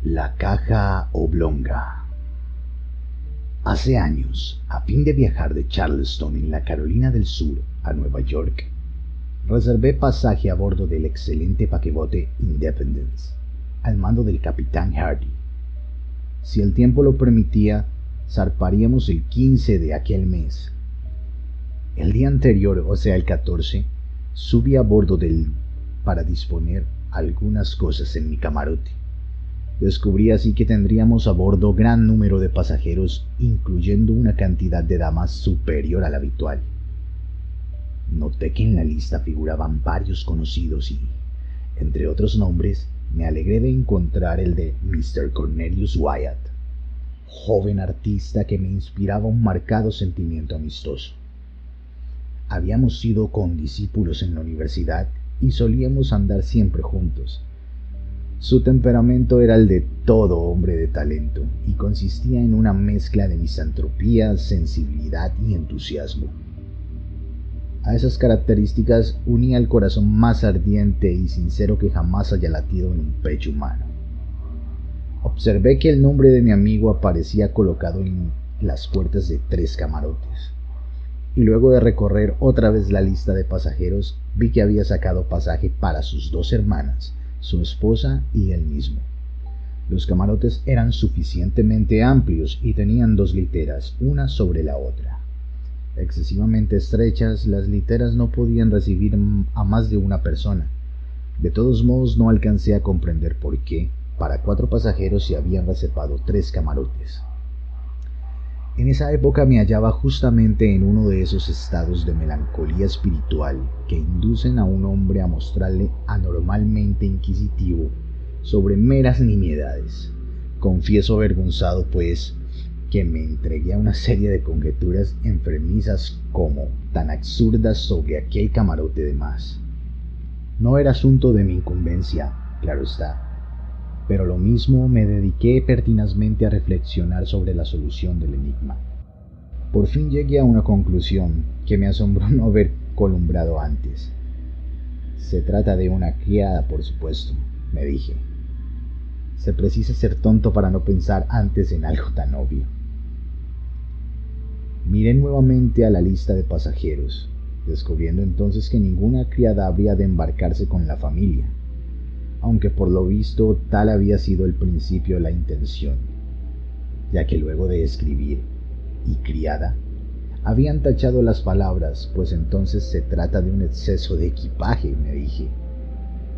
La caja oblonga. Hace años, a fin de viajar de Charleston en la Carolina del Sur a Nueva York, reservé pasaje a bordo del excelente paquebote Independence, al mando del capitán Hardy. Si el tiempo lo permitía, zarparíamos el 15 de aquel mes. El día anterior, o sea el 14, subí a bordo para disponer algunas cosas en mi camarote. Descubrí así que tendríamos a bordo gran número de pasajeros, incluyendo una cantidad de damas superior a la habitual. Noté que en la lista figuraban varios conocidos y, entre otros nombres, me alegré de encontrar el de Mr. Cornelius Wyatt, joven artista que me inspiraba un marcado sentimiento amistoso. Habíamos sido condiscípulos en la universidad y solíamos andar siempre juntos. Su temperamento era el de todo hombre de talento y consistía en una mezcla de misantropía, sensibilidad y entusiasmo. A esas características unía el corazón más ardiente y sincero que jamás haya latido en un pecho humano. Observé que el nombre de mi amigo aparecía colocado en las puertas de 3 camarotes, y luego de recorrer otra vez la lista de pasajeros, vi que había sacado pasaje para sus 2 hermanas, su esposa y él mismo. Los camarotes eran suficientemente amplios y tenían 2 literas, una sobre la otra. Excesivamente estrechas, las literas no podían recibir a más de una persona. De todos modos, no alcancé a comprender por qué, para 4 pasajeros se habían reservado 3 camarotes. En esa época me hallaba justamente en uno de esos estados de melancolía espiritual que inducen a un hombre a mostrarle anormalmente inquisitivo sobre meras nimiedades. Confieso avergonzado, pues, que me entregué a una serie de conjeturas enfermizas como tan absurdas sobre aquel camarote de más. No era asunto de mi incumbencia, claro está, pero lo mismo me dediqué pertinazmente a reflexionar sobre la solución del enigma. Por fin llegué a una conclusión que me asombró no haber columbrado antes. Se trata de una criada, por supuesto, me dije. Se precisa ser tonto para no pensar antes en algo tan obvio. Miré nuevamente a la lista de pasajeros, descubriendo entonces que ninguna criada habría de embarcarse con la familia, aunque por lo visto tal había sido al principio la intención, ya que luego de escribir y criada, habían tachado las palabras, pues entonces se trata de un exceso de equipaje, me dije,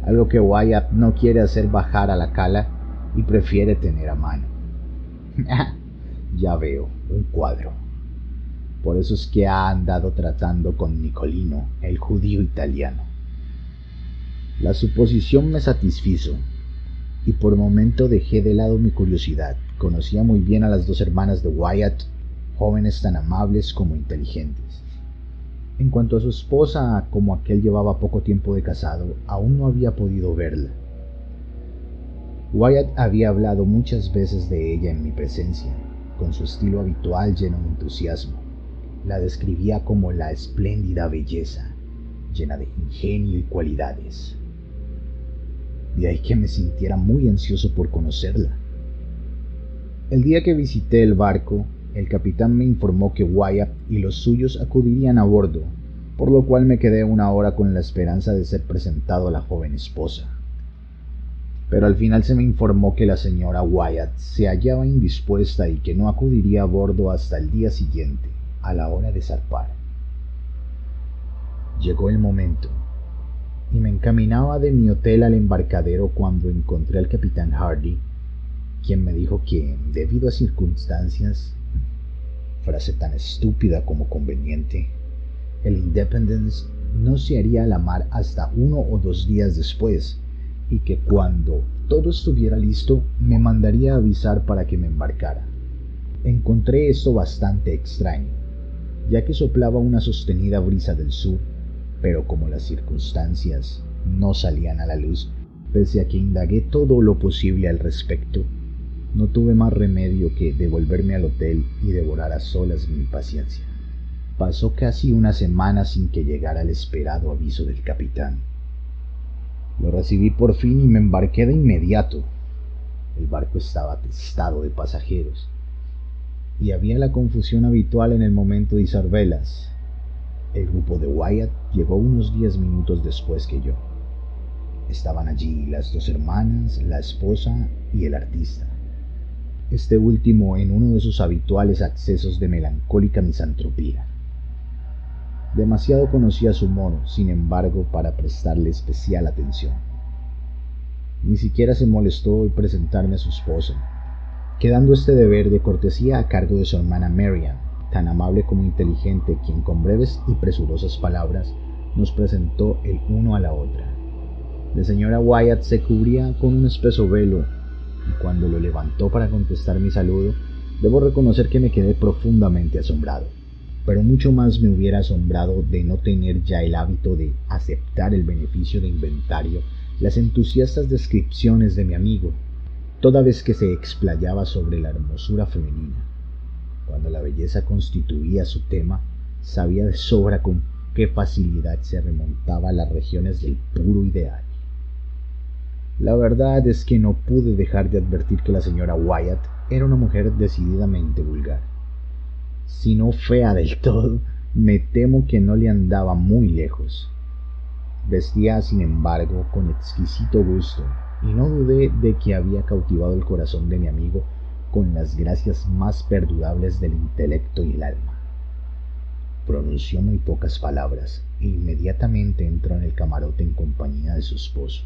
algo que Wyatt no quiere hacer bajar a la cala y prefiere tener a mano. Ya veo, un cuadro. Por eso es que ha andado tratando con Nicolino, el judío italiano. La suposición me satisfizo, y por momento dejé de lado mi curiosidad. Conocía muy bien a las 2 hermanas de Wyatt, jóvenes tan amables como inteligentes. En cuanto a su esposa, como aquel llevaba poco tiempo de casado, aún no había podido verla. Wyatt había hablado muchas veces de ella en mi presencia, con su estilo habitual lleno de entusiasmo. La describía como la espléndida belleza, llena de ingenio y cualidades. De ahí que me sintiera muy ansioso por conocerla. El día que visité el barco, el capitán me informó que Wyatt y los suyos acudirían a bordo, por lo cual me quedé 1 hora con la esperanza de ser presentado a la joven esposa. Pero al final se me informó que la señora Wyatt se hallaba indispuesta y que no acudiría a bordo hasta el día siguiente, a la hora de zarpar. Llegó el momento, y me encaminaba de mi hotel al embarcadero cuando encontré al capitán Hardy, quien me dijo que, debido a circunstancias, frase tan estúpida como conveniente, el Independence no se haría a la mar hasta 1 o 2 días después, y que cuando todo estuviera listo me mandaría avisar para que me embarcara. Encontré esto bastante extraño, ya que soplaba una sostenida brisa del sur, pero como las circunstancias no salían a la luz, pese a que indagué todo lo posible al respecto, no tuve más remedio que devolverme al hotel y devorar a solas mi impaciencia. Pasó casi 1 semana sin que llegara el esperado aviso del capitán. Lo recibí por fin y me embarqué de inmediato. El barco estaba atestado de pasajeros y había la confusión habitual en el momento de izar velas. El grupo de Wyatt llegó unos 10 minutos después que yo. Estaban allí las 2 hermanas, la esposa y el artista. Este último en uno de sus habituales accesos de melancólica misantropía. Demasiado conocía su modo, sin embargo, para prestarle especial atención. Ni siquiera se molestó en presentarme a su esposa, quedando este deber de cortesía a cargo de su hermana Marian, tan amable como inteligente, quien con breves y presurosas palabras nos presentó el uno a la otra. La señora Wyatt se cubría con un espeso velo, y cuando lo levantó para contestar mi saludo, debo reconocer que me quedé profundamente asombrado, pero mucho más me hubiera asombrado de no tener ya el hábito de aceptar el beneficio de inventario las entusiastas descripciones de mi amigo, toda vez que se explayaba sobre la hermosura femenina. Cuando la belleza constituía su tema, sabía de sobra con qué facilidad se remontaba a las regiones del puro ideal. La verdad es que no pude dejar de advertir que la señora Wyatt era una mujer decididamente vulgar. Si no fea del todo, me temo que no le andaba muy lejos. Vestía, sin embargo, con exquisito gusto, y no dudé de que había cautivado el corazón de mi amigo con las gracias más perdurables del intelecto y el alma. Pronunció muy pocas palabras e inmediatamente entró en el camarote en compañía de su esposo.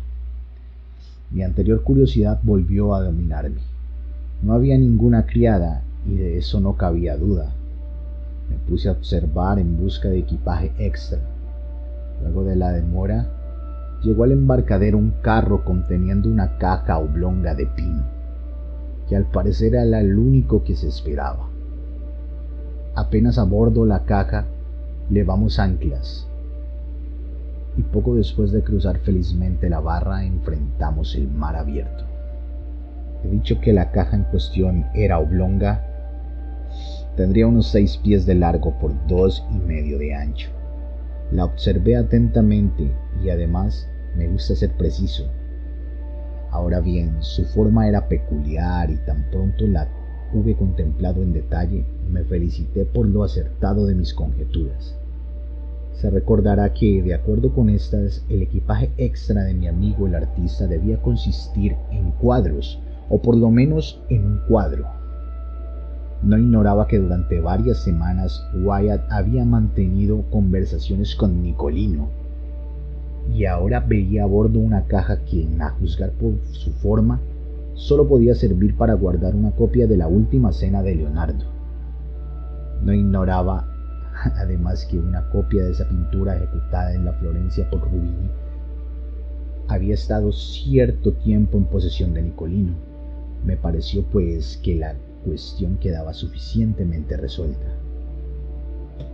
Mi anterior curiosidad volvió a dominarme. No había ninguna criada y de eso no cabía duda. Me puse a observar en busca de equipaje extra. Luego de la demora, llegó al embarcadero un carro conteniendo una caja oblonga de pino, que al parecer era el único que se esperaba. Apenas a bordo la caja, levamos anclas, y poco después de cruzar felizmente la barra enfrentamos el mar abierto. He dicho que la caja en cuestión era oblonga. Tendría unos 6 pies de largo por 2,5 de ancho. La observé atentamente y además me gusta ser preciso. Ahora bien, su forma era peculiar y tan pronto la hube contemplado en detalle, me felicité por lo acertado de mis conjeturas. Se recordará que, de acuerdo con estas, el equipaje extra de mi amigo el artista debía consistir en cuadros, o por lo menos en un cuadro. No ignoraba que durante varias semanas Wyatt había mantenido conversaciones con Nicolino, y ahora veía a bordo una caja que, a juzgar por su forma, solo podía servir para guardar una copia de la última cena de Leonardo. No ignoraba, además, que una copia de esa pintura ejecutada en la Florencia por Rubini había estado cierto tiempo en posesión de Nicolino. Me pareció, pues, que la cuestión quedaba suficientemente resuelta.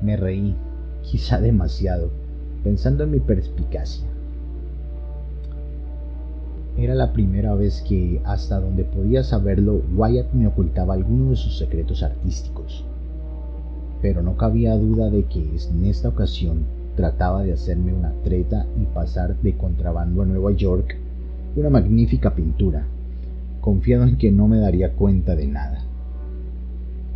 Me reí, quizá demasiado, pensando en mi perspicacia. Era la primera vez que, hasta donde podía saberlo, Wyatt me ocultaba alguno de sus secretos artísticos. Pero no cabía duda de que en esta ocasión trataba de hacerme una treta y pasar de contrabando a Nueva York una magnífica pintura, confiado en que no me daría cuenta de nada.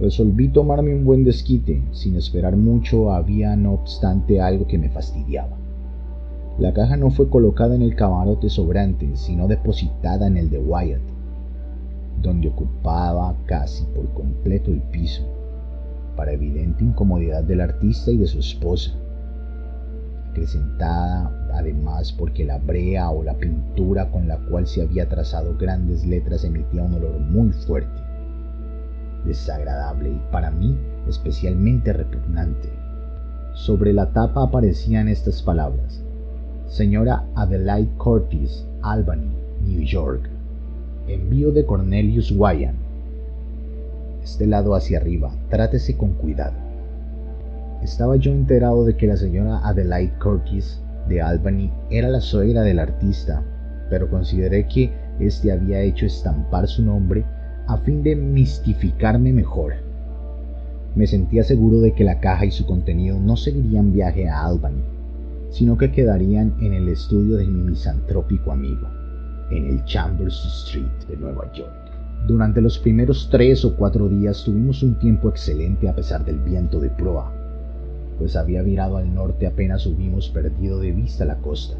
Resolví tomarme un buen desquite. Sin esperar mucho, había no obstante algo que me fastidiaba. La caja no fue colocada en el camarote sobrante, sino depositada en el de Wyatt, donde ocupaba casi por completo el piso, para evidente incomodidad del artista y de su esposa, acrecentada además porque la brea o la pintura con la cual se había trazado grandes letras emitía un olor muy fuerte, desagradable y para mí especialmente repugnante. Sobre la tapa aparecían estas palabras: Señora Adelaide Curtis, Albany, New York. Envío de Cornelius Wyatt. Este lado hacia arriba, trátese con cuidado. Estaba yo enterado de que la señora Adelaide Curtis de Albany era la suegra del artista, pero consideré que éste había hecho estampar su nombre a fin de mistificarme mejor. Me sentía seguro de que la caja y su contenido no seguirían viaje a Albany, sino que quedarían en el estudio de mi misantrópico amigo, en el Chambers Street de Nueva York. Durante los primeros 3 o 4 días tuvimos un tiempo excelente a pesar del viento de proa, pues había virado al norte apenas hubimos perdido de vista la costa.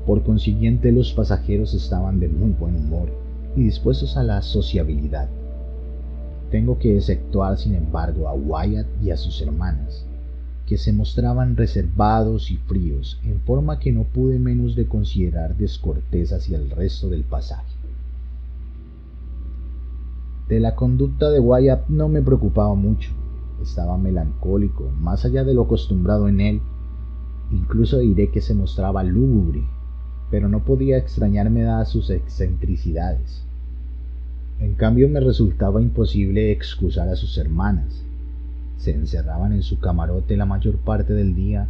Por consiguiente, los pasajeros estaban de muy buen humor y dispuestos a la sociabilidad. Tengo que exceptuar, sin embargo, a Wyatt y a sus hermanas, que se mostraban reservados y fríos, en forma que no pude menos de considerar descortés hacia el resto del pasaje. De la conducta de Wyatt no me preocupaba mucho. Estaba melancólico, más allá de lo acostumbrado en él. Incluso diré que se mostraba lúgubre, pero no podía extrañarme dadas sus excentricidades. En cambio, me resultaba imposible excusar a sus hermanas. Se encerraban en su camarote la mayor parte del día,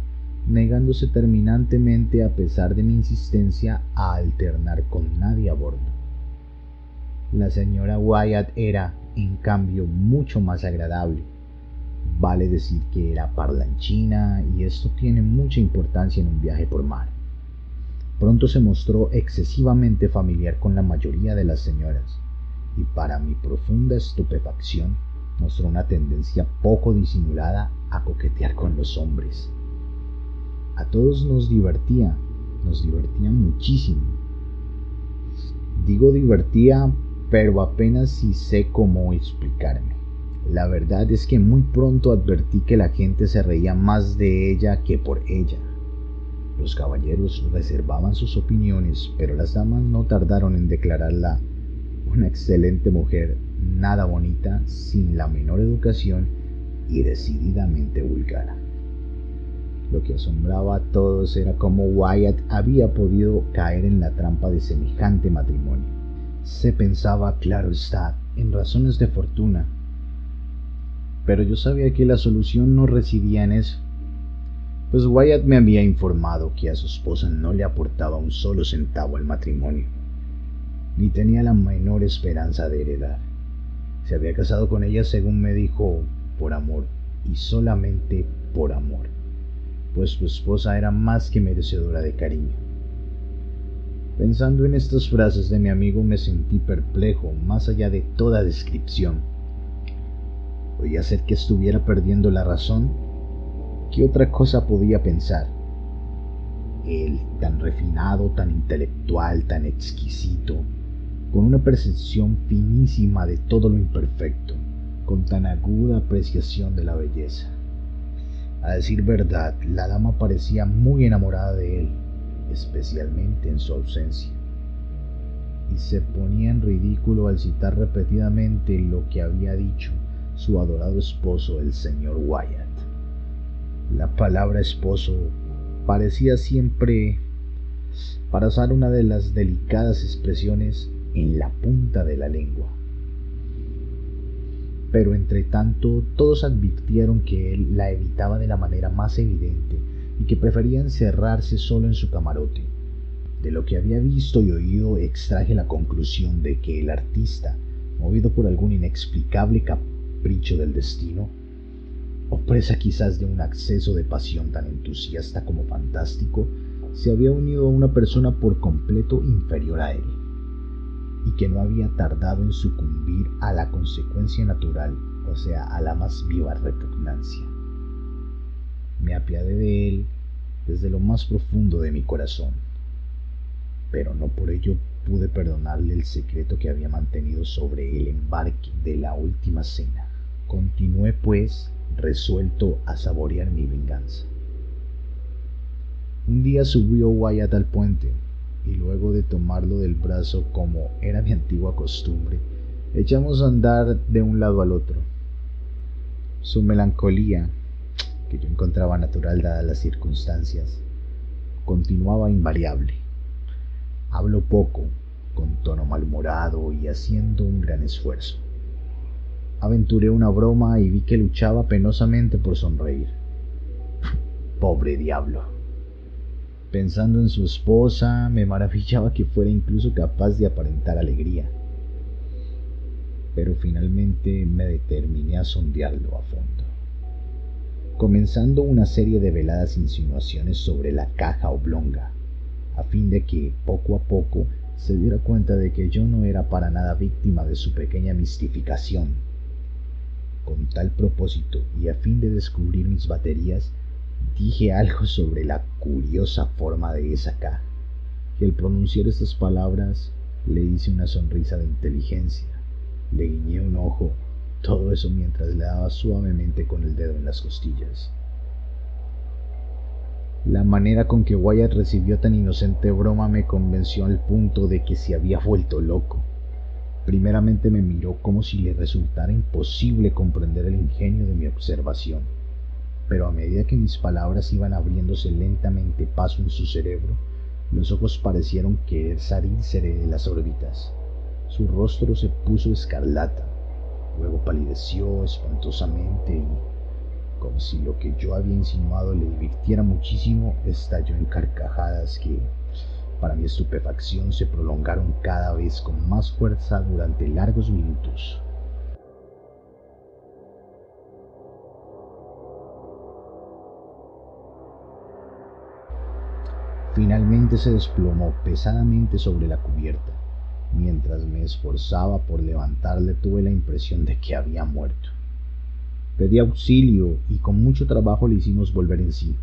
negándose terminantemente, a pesar de mi insistencia, a alternar con nadie a bordo. La señora Wyatt era, en cambio, mucho más agradable. Vale decir que era parlanchina, y esto tiene mucha importancia en un viaje por mar. Pronto se mostró excesivamente familiar con la mayoría de las señoras, y para mi profunda estupefacción mostró una tendencia poco disimulada a coquetear con los hombres. A todos nos divertía muchísimo. Digo divertía, pero apenas si sé cómo explicarme. La verdad es que muy pronto advertí que la gente se reía más de ella que por ella. Los caballeros reservaban sus opiniones, pero las damas no tardaron en declararla una excelente mujer, nada bonita, sin la menor educación y decididamente vulgar. Lo que asombraba a todos era cómo Wyatt había podido caer en la trampa de semejante matrimonio. Se pensaba, claro está, en razones de fortuna, pero yo sabía que la solución no residía en eso, pues Wyatt me había informado que a su esposa no le aportaba un solo centavo al matrimonio, ni tenía la menor esperanza de heredar. Se había casado con ella, según me dijo, por amor, y solamente por amor, pues su esposa era más que merecedora de cariño. Pensando en estas frases de mi amigo, me sentí perplejo, más allá de toda descripción. ¿Podía ser que estuviera perdiendo la razón? ¿Qué otra cosa podía pensar? Él, tan refinado, tan intelectual, tan exquisito, con una percepción finísima de todo lo imperfecto, con tan aguda apreciación de la belleza. A decir verdad, la dama parecía muy enamorada de él, especialmente en su ausencia, y se ponía en ridículo al citar repetidamente lo que había dicho su adorado esposo, el señor Wyatt. La palabra esposo parecía siempre, para usar una de las delicadas expresiones, en la punta de la lengua. Pero entre tanto todos advirtieron que él la evitaba de la manera más evidente y que prefería encerrarse solo en su camarote. De lo que había visto y oído extraje la conclusión de que el artista, movido por algún inexplicable capricho del destino, o presa quizás de un acceso de pasión tan entusiasta como fantástico, se había unido a una persona por completo inferior a él, y que no había tardado en sucumbir a la consecuencia natural, o sea, a la más viva repugnancia. Me apiadé de él desde lo más profundo de mi corazón, pero no por ello pude perdonarle el secreto que había mantenido sobre el embarque de la última cena. Continué, pues, resuelto a saborear mi venganza. Un día subió Wyatt al puente, y luego de tomarlo del brazo, como era mi antigua costumbre, echamos a andar de un lado al otro. Su melancolía, que yo encontraba natural dadas las circunstancias, continuaba invariable. Habló poco, con tono malhumorado y haciendo un gran esfuerzo. Aventuré una broma y vi que luchaba penosamente por sonreír. Pobre diablo. Pensando en su esposa, me maravillaba que fuera incluso capaz de aparentar alegría. Pero finalmente me determiné a sondearlo a fondo, comenzando una serie de veladas insinuaciones sobre la caja oblonga, a fin de que poco a poco se diera cuenta de que yo no era para nada víctima de su pequeña mistificación. Con tal propósito y a fin de descubrir mis baterías, dije algo sobre la curiosa forma de esa caja, y al pronunciar estas palabras le hice una sonrisa de inteligencia, le guiñé un ojo, todo eso mientras le daba suavemente con el dedo en las costillas. La manera con que Wyatt recibió tan inocente broma me convenció al punto de que se había vuelto loco. Primeramente me miró como si le resultara imposible comprender el ingenio de mi observación, pero a medida que mis palabras iban abriéndose lentamente paso en su cerebro, los ojos parecieron querer salirse de las órbitas. Su rostro se puso escarlata, luego palideció espantosamente y, como si lo que yo había insinuado le divirtiera muchísimo, estalló en carcajadas que, para mi estupefacción, se prolongaron cada vez con más fuerza durante largos minutos. Finalmente se desplomó pesadamente sobre la cubierta. Mientras me esforzaba por levantarle, tuve la impresión de que había muerto. Pedí auxilio y con mucho trabajo le hicimos volver en sí.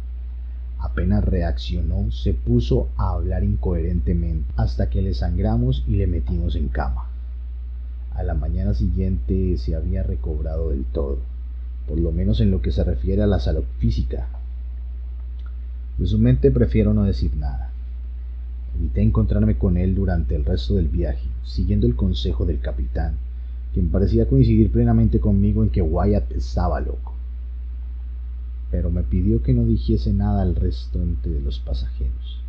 Apenas reaccionó, se puso a hablar incoherentemente hasta que le sangramos y le metimos en cama. A la mañana siguiente se había recobrado del todo, por lo menos en lo que se refiere a la salud física. De su mente prefiero no decir nada. Evité encontrarme con él durante el resto del viaje, siguiendo el consejo del capitán, quien parecía coincidir plenamente conmigo en que Wyatt estaba loco. Pero me pidió que no dijese nada al resto de los pasajeros.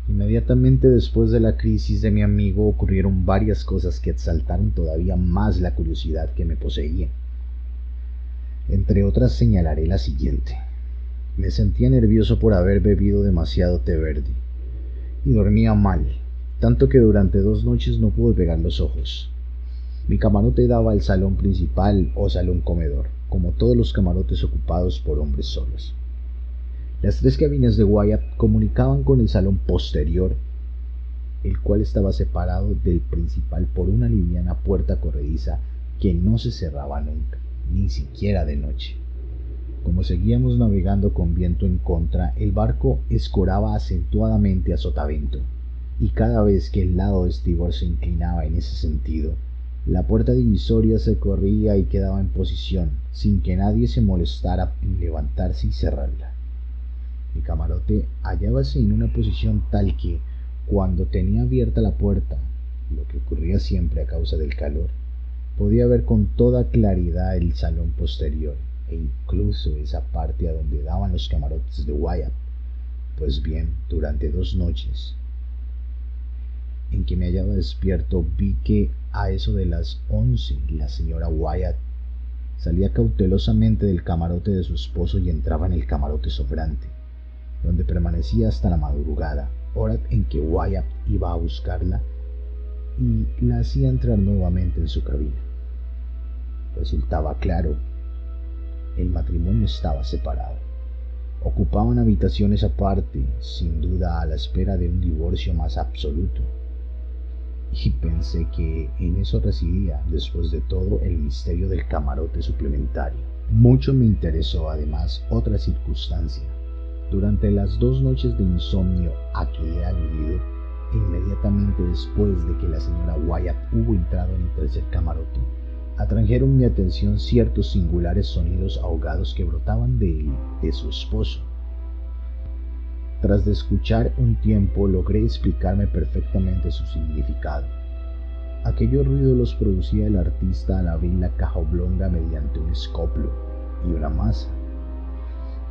Inmediatamente después de la crisis de mi amigo ocurrieron varias cosas que exaltaron todavía más la curiosidad que me poseía. Entre otras señalaré la siguiente. Me sentía nervioso por haber bebido demasiado té verde y dormía mal, tanto que durante 2 noches no pude pegar los ojos. Mi camarote daba al salón principal o salón comedor, como todos los camarotes ocupados por hombres solos. Las 3 cabinas de Wyatt comunicaban con el salón posterior, el cual estaba separado del principal por una liviana puerta corrediza que no se cerraba nunca, ni siquiera de noche. Como seguíamos navegando con viento en contra, el barco escoraba acentuadamente a sotavento, y cada vez que el lado de estribor se inclinaba en ese sentido, la puerta divisoria se corría y quedaba en posición, sin que nadie se molestara en levantarse y cerrarla. Mi camarote hallábase en una posición tal que, cuando tenía abierta la puerta, lo que ocurría siempre a causa del calor, podía ver con toda claridad el salón posterior, e incluso esa parte a donde daban los camarotes de Wyatt. Pues bien, durante 2 noches en que me hallaba despierto, vi que a eso de las 11 la señora Wyatt salía cautelosamente del camarote de su esposo y entraba en el camarote sobrante, donde permanecía hasta la madrugada, hora en que Wyatt iba a buscarla y la hacía entrar nuevamente en su cabina. Resultaba claro. El matrimonio estaba separado. Ocupaban habitaciones aparte, sin duda a la espera de un divorcio más absoluto. Y pensé que en eso residía, después de todo, el misterio del camarote suplementario. Mucho me interesó, además, otra circunstancia. Durante las 2 noches de insomnio a que he aludido, e inmediatamente después de que la señora Wyatt hubo entrado en el tercer camarote, atrajeron mi atención ciertos singulares sonidos ahogados que brotaban de él, de su esposo. Tras de escuchar un tiempo, logré explicarme perfectamente su significado. Aquellos ruidos los producía el artista al abrir la caja oblonga mediante un escoplo y una masa,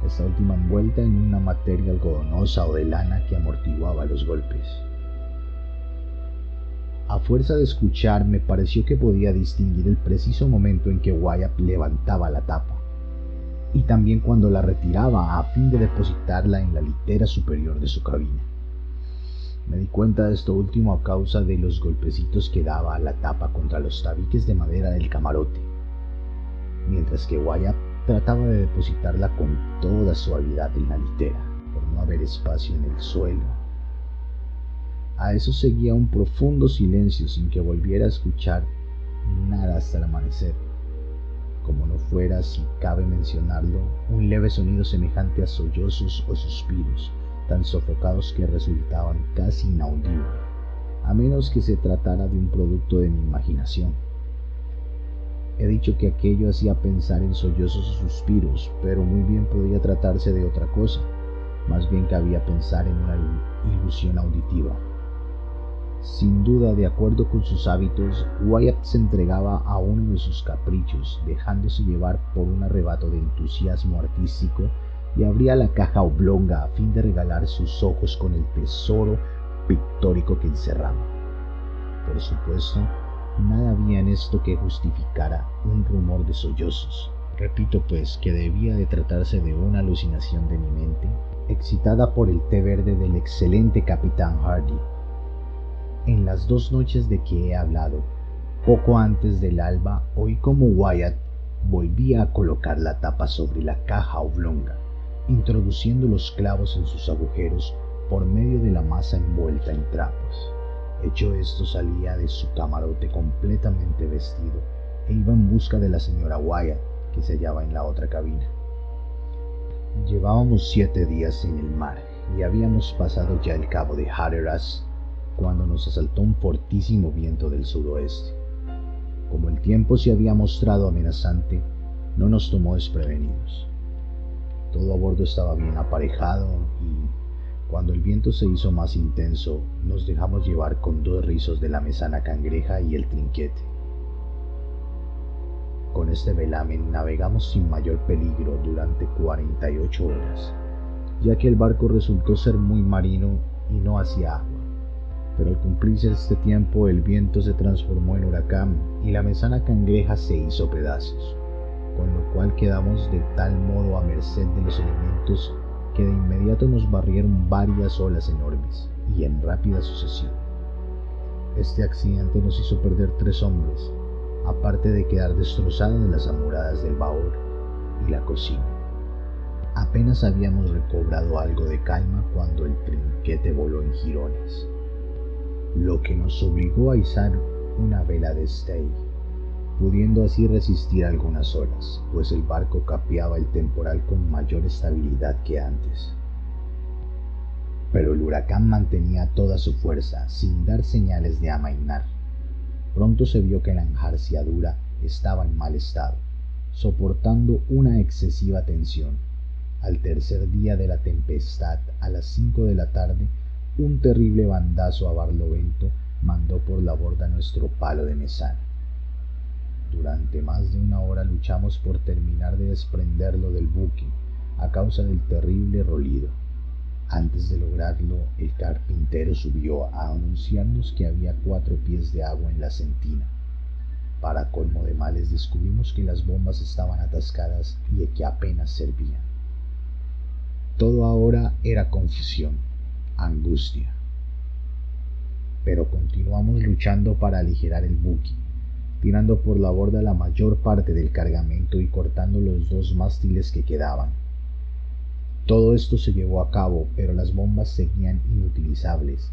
esta última envuelta en una materia algodonosa o de lana que amortiguaba los golpes. A fuerza de escuchar, me pareció que podía distinguir el preciso momento en que Wyatt levantaba la tapa, y también cuando la retiraba a fin de depositarla en la litera superior de su cabina. Me di cuenta de esto último a causa de los golpecitos que daba la tapa contra los tabiques de madera del camarote, mientras que Wyatt trataba de depositarla con toda suavidad en la litera, por no haber espacio en el suelo. A eso seguía un profundo silencio sin que volviera a escuchar nada hasta el amanecer. Como no fuera, si cabe mencionarlo, un leve sonido semejante a sollozos o suspiros, tan sofocados que resultaban casi inaudibles, a menos que se tratara de un producto de mi imaginación. He dicho que aquello hacía pensar en sollozos o suspiros, pero muy bien podía tratarse de otra cosa, más bien cabía pensar en una ilusión auditiva. Sin duda, de acuerdo con sus hábitos, Wyatt se entregaba a uno de sus caprichos, dejándose llevar por un arrebato de entusiasmo artístico, y abría la caja oblonga a fin de regalar sus ojos con el tesoro pictórico que encerraba. Por supuesto, nada había en esto que justificara un rumor de sollozos. Repito pues que debía de tratarse de una alucinación de mi mente, excitada por el té verde del excelente capitán Hardy. En las 2 noches de que he hablado, poco antes del alba, oí como Wyatt volvía a colocar la tapa sobre la caja oblonga, introduciendo los clavos en sus agujeros por medio de la masa envuelta en trapos. Hecho esto, salía de su camarote completamente vestido e iba en busca de la señora Wyatt, que se hallaba en la otra cabina. Llevábamos 7 días en el mar y habíamos pasado ya el cabo de Hatteras cuando nos asaltó un fortísimo viento del sudoeste. Como el tiempo se había mostrado amenazante, no nos tomó desprevenidos. Todo a bordo estaba bien aparejado y, cuando el viento se hizo más intenso, nos dejamos llevar con 2 rizos de la mesana cangreja y el trinquete. Con este velamen navegamos sin mayor peligro durante 48 horas, ya que el barco resultó ser muy marino y no hacía agua. Pero al cumplirse este tiempo, el viento se transformó en huracán y la mesana cangreja se hizo pedazos, con lo cual quedamos de tal modo a merced de los elementos que de inmediato nos barrieron varias olas enormes y en rápida sucesión. Este accidente nos hizo perder 3 hombres, aparte de quedar destrozadas las amuradas del baúl y la cocina. Apenas habíamos recobrado algo de calma cuando el trinquete voló en jirones, lo que nos obligó a izar una vela de stay, pudiendo así resistir algunas horas, pues el barco capeaba el temporal con mayor estabilidad que antes. Pero el huracán mantenía toda su fuerza, sin dar señales de amainar. Pronto se vio que la enjarciadura estaba en mal estado, soportando una excesiva tensión. Al tercer día de la tempestad, a las 5 de la tarde, un terrible bandazo a barlovento mandó por la borda nuestro palo de mesana. Durante más de 1 hora luchamos por terminar de desprenderlo del buque a causa del terrible rolido. Antes de lograrlo, el carpintero subió a anunciarnos que había 4 pies de agua en la sentina. Para colmo de males, descubrimos que las bombas estaban atascadas y que apenas servían. Todo ahora era confusión, angustia. Pero continuamos luchando para aligerar el buque, tirando por la borda la mayor parte del cargamento y cortando los 2 mástiles que quedaban. Todo esto se llevó a cabo, pero las bombas seguían inutilizables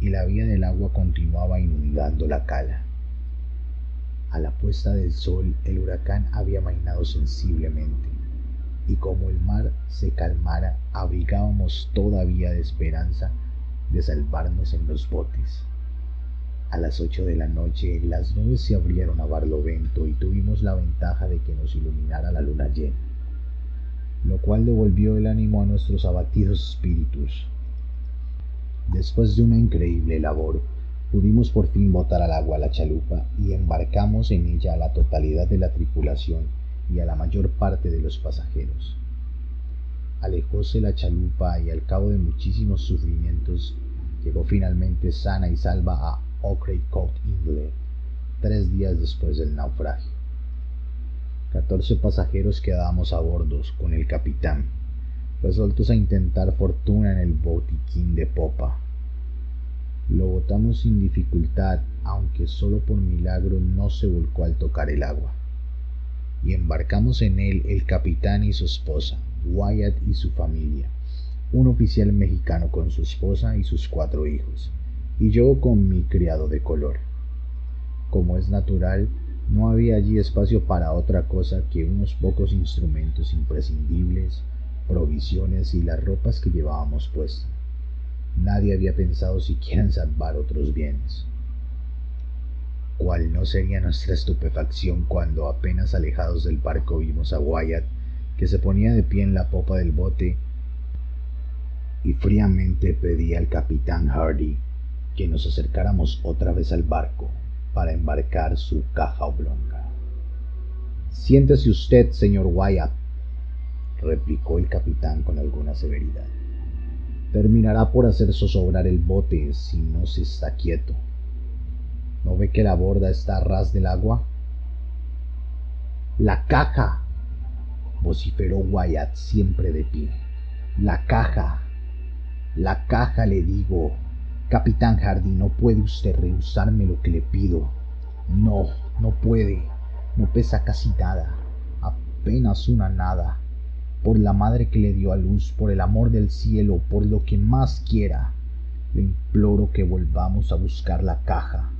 y la vía del agua continuaba inundando la cala. A la puesta del sol, el huracán había amainado sensiblemente, y como el mar se calmara, abrigábamos todavía de esperanza de salvarnos en los botes. A las 8 de la noche, las nubes se abrieron a barlovento y tuvimos la ventaja de que nos iluminara la luna llena, lo cual devolvió el ánimo a nuestros abatidos espíritus. Después de una increíble labor, pudimos por fin botar al agua la chalupa y embarcamos en ella a la totalidad de la tripulación y a la mayor parte de los pasajeros. Alejóse la chalupa y al cabo de muchísimos sufrimientos llegó finalmente sana y salva a Ocracoke Ingle, 3 días después del naufragio. 14 pasajeros quedamos a bordo con el capitán, resueltos a intentar fortuna en el botiquín de popa. Lo botamos sin dificultad, aunque solo por milagro no se volcó al tocar el agua, y embarcamos en él el capitán y su esposa, Wyatt y su familia, un oficial mexicano con su esposa y sus 4 hijos, y yo con mi criado de color. Como es natural, no había allí espacio para otra cosa que unos pocos instrumentos imprescindibles, provisiones y las ropas que llevábamos puestas. Nadie había pensado siquiera en salvar otros bienes. ¿Cuál no sería nuestra estupefacción cuando, apenas alejados del barco, vimos a Wyatt, que se ponía de pie en la popa del bote y fríamente pedía al capitán Hardy que nos acercáramos otra vez al barco para embarcar su caja oblonga? «Siéntese usted, señor Wyatt», replicó el capitán con alguna severidad. «Terminará por hacer zozobrar el bote si no se está quieto. ¿No ve que la borda está a ras del agua?» «¡La caja!», vociferó Wyatt, siempre de pie. «¡La caja! La caja, le digo! Capitán Hardy, no puede usted rehusarme lo que le pido. No, no puede. No pesa casi nada. Apenas una nada. Por la madre que le dio a luz, por el amor del cielo, por lo que más quiera, le imploro que volvamos a buscar la caja».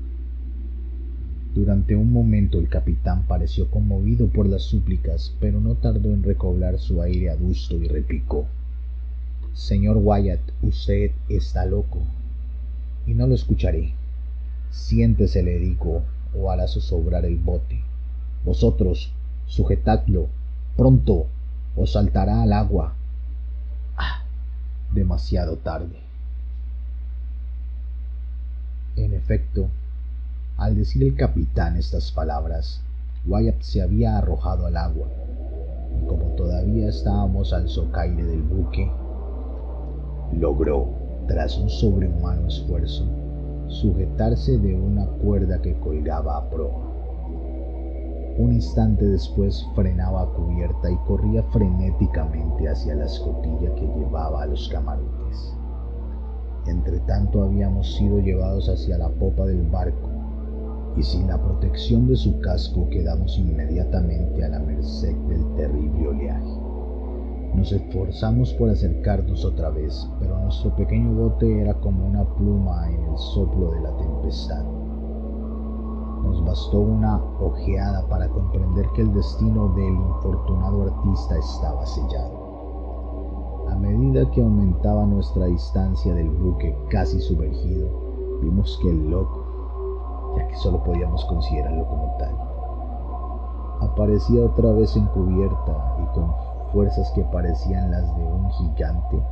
Durante un momento el capitán pareció conmovido por las súplicas, pero no tardó en recobrar su aire adusto y replicó: «Señor Wyatt, usted está loco, y no lo escucharé. Siéntese, le digo, o hará zozobrar el bote. Vosotros, sujetadlo, pronto, o saltará al agua». «Ah, demasiado tarde». En efecto, al decir el capitán estas palabras, Wyatt se había arrojado al agua, y como todavía estábamos al socaire del buque, logró, tras un sobrehumano esfuerzo, sujetarse de una cuerda que colgaba a proa. Un instante después frenaba a cubierta y corría frenéticamente hacia la escotilla que llevaba a los camarotes. Entretanto habíamos sido llevados hacia la popa del barco, y sin la protección de su casco quedamos inmediatamente a la merced del terrible oleaje. Nos esforzamos por acercarnos otra vez, pero nuestro pequeño bote era como una pluma en el soplo de la tempestad. Nos bastó una ojeada para comprender que el destino del infortunado artista estaba sellado. A medida que aumentaba nuestra distancia del buque casi sumergido, vimos que el loco, ya que solo podíamos considerarlo como tal, aparecía otra vez en cubierta y con fuerzas que parecían las de un gigante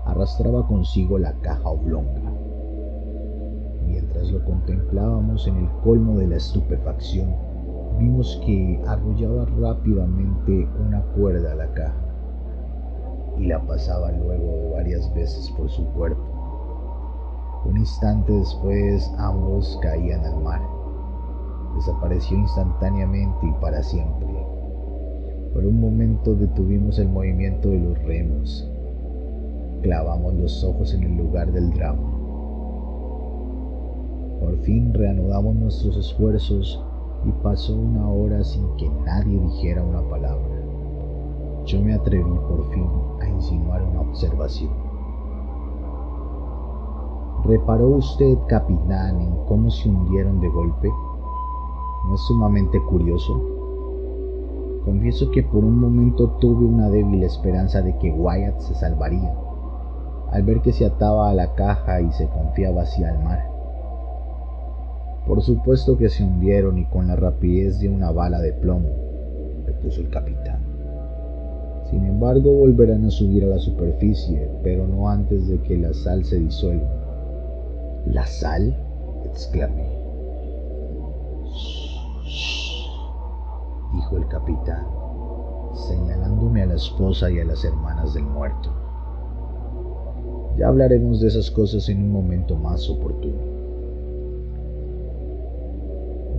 arrastraba consigo la caja oblonga. Mientras lo contemplábamos en el colmo de la estupefacción, vimos que arrollaba rápidamente una cuerda a la caja y la pasaba luego varias veces por su cuerpo. Un instante después ambos caían al mar. Desapareció instantáneamente y para siempre. Por un momento detuvimos el movimiento de los remos. Clavamos los ojos en el lugar del drama. Por fin reanudamos nuestros esfuerzos y pasó una hora sin que nadie dijera una palabra. Yo me atreví por fin a insinuar una observación. ¿Reparó usted, capitán, en cómo se hundieron de golpe? ¿No es sumamente curioso? Confieso que por un momento tuve una débil esperanza de que Wyatt se salvaría, al ver que se ataba a la caja y se confiaba hacia el mar. Por supuesto que se hundieron, y con la rapidez de una bala de plomo, repuso el capitán. Sin embargo, volverán a subir a la superficie, pero no antes de que la sal se disuelva. ¿La sal?, exclamé. «Shh», dijo el capitán, señalándome a la esposa y a las hermanas del muerto. «Ya hablaremos de esas cosas en un momento más oportuno».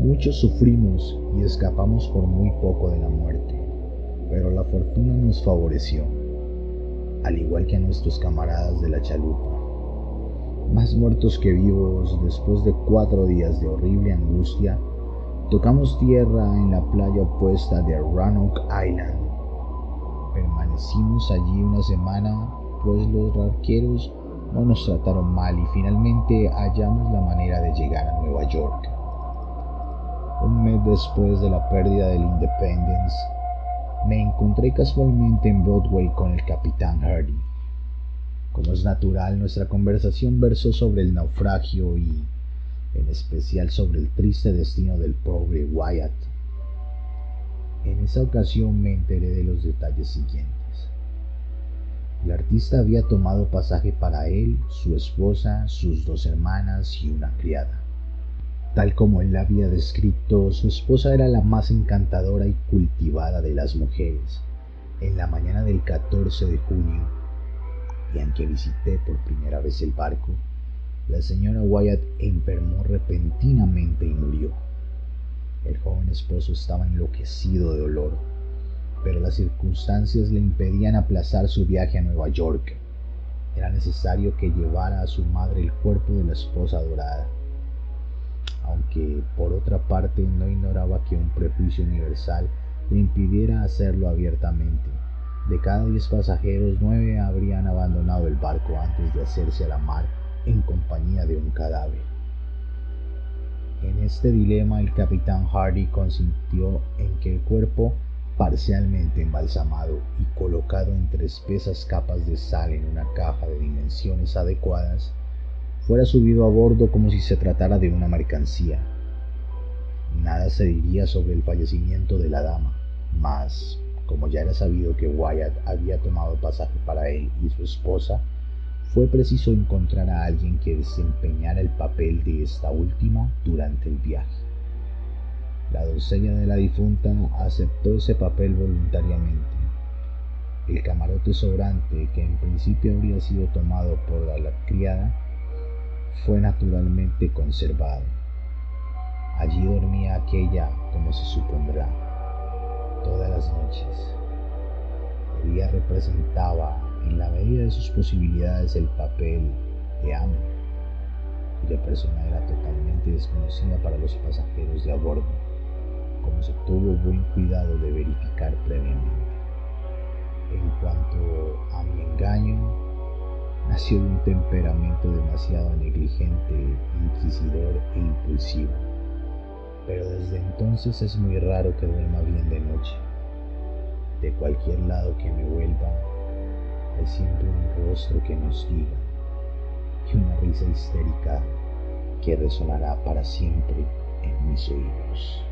Muchos sufrimos y escapamos por muy poco de la muerte, pero la fortuna nos favoreció, al igual que a nuestros camaradas de la chalupa. Más muertos que vivos, después de 4 días de horrible angustia, tocamos tierra en la playa opuesta de Roanoke Island. Permanecimos allí una semana, pues los arqueros No nos trataron mal y finalmente hallamos la manera de llegar a Nueva York. Un mes después de la pérdida del Independence, me encontré casualmente en Broadway con el capitán Hardy. Como es natural, nuestra conversación versó sobre el naufragio y, en especial, sobre el triste destino del pobre Wyatt. En esa ocasión me enteré de los detalles siguientes. El artista había tomado pasaje para él, su esposa, sus 2 hermanas y una criada. Tal como él la había descrito, su esposa era la más encantadora y cultivada de las mujeres. En la mañana del 14 de junio, día en que visité por primera vez el barco, la señora Wyatt enfermó repentinamente y murió. El joven esposo estaba enloquecido de dolor, pero las circunstancias le impedían aplazar su viaje a Nueva York. Era necesario que llevara a su madre el cuerpo de la esposa adorada, aunque por otra parte no ignoraba que un prejuicio universal le impidiera hacerlo abiertamente. De cada 10 pasajeros, 9 habrían abandonado el barco antes de hacerse a la mar en compañía de un cadáver. En este dilema, el capitán Hardy consintió en que el cuerpo, parcialmente embalsamado y colocado entre espesas capas de sal en una caja de dimensiones adecuadas, fuera subido a bordo como si se tratara de una mercancía. Nada se diría sobre el fallecimiento de la dama, mas, como ya era sabido que Wyatt había tomado pasaje para él y su esposa, fue preciso encontrar a alguien que desempeñara el papel de esta última durante el viaje. La doncella de la difunta aceptó ese papel voluntariamente. El camarote sobrante, que en principio habría sido tomado por la criada, fue naturalmente conservado. Allí dormía aquella, como se supondrá, todas las noches. Ella representaba, en la medida de sus posibilidades, el papel de ama, cuya persona era totalmente desconocida para los pasajeros de a bordo, como se tuvo buen cuidado de verificar previamente. En cuanto a mi engaño, nació de un temperamento demasiado negligente, inquisidor e impulsivo, pero desde entonces es muy raro que duerma bien de noche. De cualquier lado que me vuelva, hay siempre un rostro que nos diga, y una risa histérica que resonará para siempre en mis oídos.